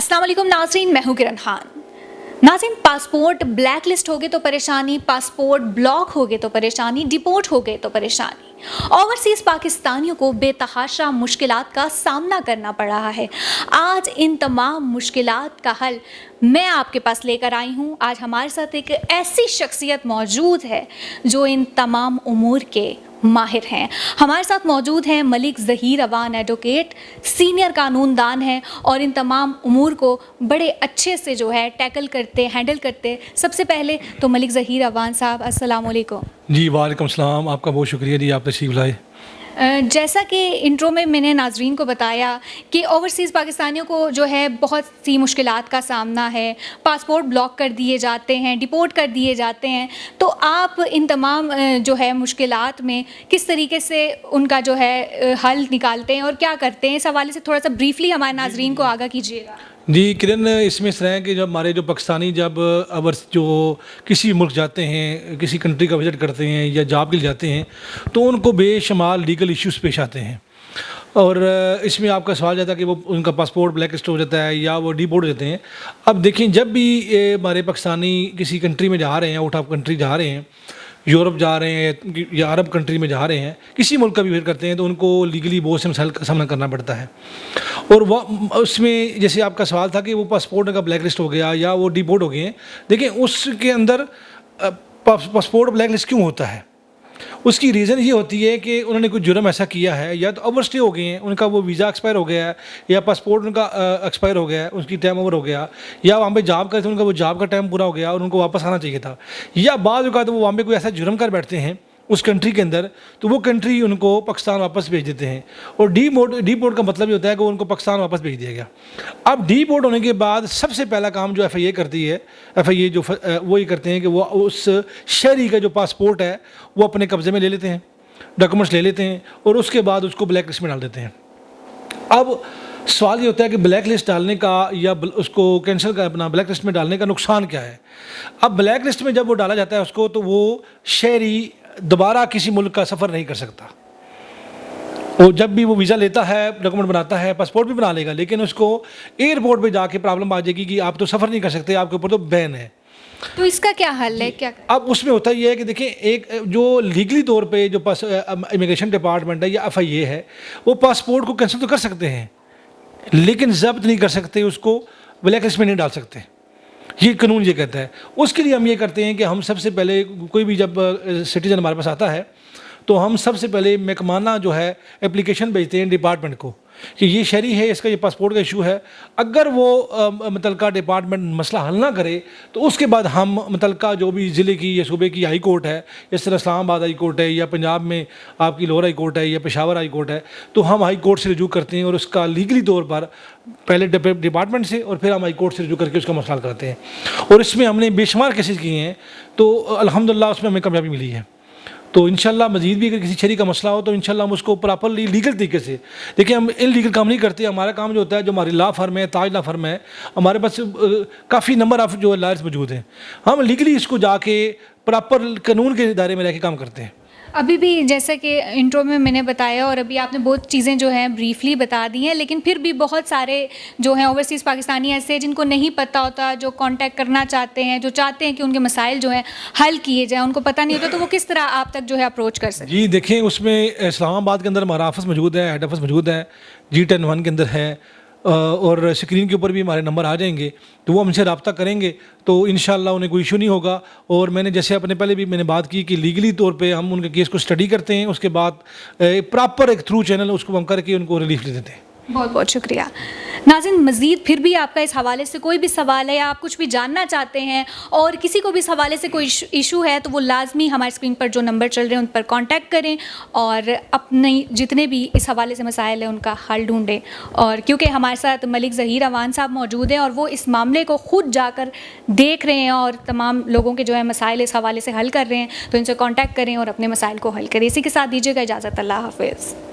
अस्सलाम वालेकुम नाज़रीन, मैं हूँ किरण खान। नाज़रीन, पासपोर्ट ब्लैक लिस्ट हो गए तो परेशानी, पासपोर्ट ब्लॉक हो गए तो परेशानी, डिपोर्ट हो गए तो परेशानी। ओवरसीज़ पाकिस्तानियों को बेतहाशा मुश्किलात का सामना करना पड़ रहा है। आज इन तमाम मुश्किलात का हल मैं आपके पास लेकर आई हूँ। आज हमारे साथ एक ऐसी शख्सियत मौजूद है जो इन तमाम उमूर के माहिर हैं। हमारे साथ मौजूद हैं मलिक ज़हीर अवान एडवोकेट, सीनियर कानूनदान हैं और इन तमाम उमूर को बड़े अच्छे से जो है टैकल करते, हैंडल करते। सबसे पहले तो मलिक ज़हीर अवान साहब, अस्सलाम वालेकुम। जी वालेकुम सलाम, आपका बहुत शुक्रिया जी, आप तशरीफ़ लाए। जैसा कि इंट्रो में मैंने नाजरीन को बताया कि ओवरसीज़ पाकिस्तानियों को जो है बहुत सी मुश्किलात का सामना है, पासपोर्ट ब्लॉक कर दिए जाते हैं, डिपोर्ट कर दिए जाते हैं। तो आप इन तमाम जो है मुश्किलात में किस तरीके से उनका जो है हल निकालते हैं और क्या करते हैं, इस हवाले से थोड़ा सा ब्रीफली हमारे नाजरीन को आगाह कीजिएगा। जी किरण, इसमें इस तरह है कि जब हमारे जो पाकिस्तानी जब अवर जो किसी मुल्क जाते हैं, किसी कंट्री का विज़िट करते हैं या जॉब के लिए जाते हैं, तो उनको बेशुमार लीगल इश्यूज़ पेश आते हैं। और इसमें आपका सवाल जाता है कि वो उनका पासपोर्ट ब्लैक लिस्ट हो जाता है या वो डिपोर्ट हो जाते हैं। अब देखें, जब भी हमारे पाकिस्तानी किसी कंट्री में जा रहे हैं, आउट ऑफ कंट्री जा रहे हैं, यूरोप जा रहे हैं या अरब कंट्री में जा रहे हैं, किसी मुल्क का भी विज़िट करते हैं, तो उनको लीगली बहुत से मसाइल का सामना करना पड़ता है। और वह उसमें जैसे आपका सवाल था कि वो पासपोर्ट का ब्लैक लिस्ट हो गया या वो डिपोर्ट हो गए हैं। देखिए, उसके अंदर पासपोर्ट ब्लैक लिस्ट क्यों होता है, उसकी रीज़न ये होती है कि उन्होंने कोई जुर्म ऐसा किया है, या तो ओवर स्टे हो गए हैं, उनका वो वीज़ा एक्सपायर हो गया है, या पासपोर्ट उनका एक्सपायर हो गया है, उसकी टाइम ओवर हो गया, या वहाँ पे जॉब करते थे, उनका वो जॉब का टाइम पूरा हो गया और उनको वापस आना चाहिए था, या बाद का तो वो वहाँ पे कोई ऐसा जुर्म कर बैठते हैं उस कंट्री के अंदर, तो वो कंट्री उनको पाकिस्तान वापस भेज देते हैं। और डीपोर्ट का मतलब ये होता है कि उनको पाकिस्तान वापस भेज दिया गया। अब डीपोर्ट होने के बाद सबसे पहला काम जो FIA करती है, FIA जो वो ये करते हैं कि वो उस शहरी का जो पासपोर्ट है वो अपने कब्ज़े में ले लेते हैं, डॉक्यूमेंट्स ले लेते हैं और उसके बाद उसको ब्लैक लिस्ट में डाल देते हैं। अब सवाल ये होता है कि ब्लैक लिस्ट डालने का या उसको कैंसिल का अपना ब्लैक लिस्ट में डालने का नुकसान क्या है। अब ब्लैक लिस्ट में जब वो डाला जाता है उसको, तो वो शहरी दोबारा किसी मुल्क का सफ़र नहीं कर सकता। वो जब भी वो वीज़ा लेता है, डॉक्यूमेंट बनाता है, पासपोर्ट भी बना लेगा, लेकिन उसको एयरपोर्ट पे जाके प्रॉब्लम आ जाएगी कि आप तो सफ़र नहीं कर सकते, आपके ऊपर तो बैन है। तो इसका क्या हल है, क्या? अब उसमें होता ये है कि देखिए, एक जो लीगली तौर पे जो इमिग्रेशन डिपार्टमेंट है या FIA है, वो पासपोर्ट को कैंसिल तो कर सकते हैं, लेकिन जब्त नहीं कर सकते, उसको ब्लैक लिस्ट में नहीं डाल सकते। ये कानून ये कहता है। उसके लिए हम ये करते हैं कि हम सबसे पहले कोई भी जब सिटीज़न हमारे पास आता है, तो हम सबसे पहले महकमाना जो है एप्लीकेशन भेजते हैं डिपार्टमेंट को कि ये शहरी है, इसका ये पासपोर्ट का इशू है। अगर वो मुतलका डिपार्टमेंट मसला हल ना करे, तो उसके बाद हम मुतलका जो भी ज़िले की या सूबे की हाई कोर्ट है, इस तरह इस्लामाबाद हाई कोर्ट है या पंजाब में आपकी लाहौर हाई कोर्ट है या पेशावर हाई कोर्ट है, तो हम हाई कोर्ट से रिजू करते हैं और उसका लीगली तौर पर पहले डिपार्टमेंट से और फिर हम हाई कोर्ट से रिजू करके उसका मसला हल करते हैं। और इसमें हमने बेशुमार केसेस किए हैं, तो अल्हम्दुलिल्लाह उसमें हमें कामयाबी मिली है। तो इंशाल्लाह मज़ीद भी अगर किसी शहरी का मसला हो, तो इंशाल्लाह हम उसको प्रॉपरली लीगल तरीके से, देखिए हम इनलीगल काम नहीं करते। हमारा काम जो होता है, जो हमारी लॉ फर्म है, ताज लॉ फर्म है, हमारे पास काफ़ी नंबर ऑफ़ जो लॉयर्स मौजूद हैं। हम लीगली इसको जाके प्रॉपर कानून के दायरे में रह के काम करते हैं। अभी भी जैसा कि इंट्रो में मैंने बताया और अभी आपने बहुत चीज़ें जो हैं ब्रीफली बता दी हैं, लेकिन फिर भी बहुत सारे जो हैं ओवरसीज़ पाकिस्तानी ऐसे हैं जिनको नहीं पता होता, जो कांटेक्ट करना चाहते हैं, जो चाहते हैं कि उनके मसाइल जो हैं हल किए जाएँ, उनको पता नहीं होता, तो वो किस तरह आप तक जो है अप्रोच कर सकते हैं? जी देखें, उसमें इस्लामाबाद के अंदर हमारा ऑफिस मौजूद है, हेड ऑफिस मौजूद है, G10-1 के अंदर है, और स्क्रीन के ऊपर भी हमारे नंबर आ जाएंगे, तो वो हमसे रब्ता करेंगे, तो इंशाल्लाह उन्हें कोई इशू नहीं होगा। और मैंने जैसे अपने पहले भी मैंने बात की कि लीगली तौर पे हम उनके केस को स्टडी करते हैं, उसके बाद प्रॉपर एक थ्रू चैनल उसको हम करके उनको रिलीफ दे देते हैं। बहुत बहुत शुक्रिया। नाज़रीन, मज़ीद फिर भी आपका इस हवाले से कोई भी सवाल है या आप कुछ भी जानना चाहते हैं और किसी को भी इस हवाले से कोई इशू है, तो वो लाजमी हमारे स्क्रीन पर जो नंबर चल रहे हैं उन पर कांटेक्ट करें और अपने जितने भी इस हवाले से मसाइल हैं उनका हल ढूंढें। और क्योंकि हमारे साथ मलिक ज़हीर अवान साहब मौजूद हैं और वो इस मामले को ख़ुद जाकर देख रहे हैं और तमाम लोगों के जो है मसाइल इस हवाले से हल कर रहे हैं, तो इनसे कॉन्टैक्ट करें और अपने मसाइल को हल करें। इसी के साथ दीजिएगा इजाज़त। अल्लाह हाफ़िज़।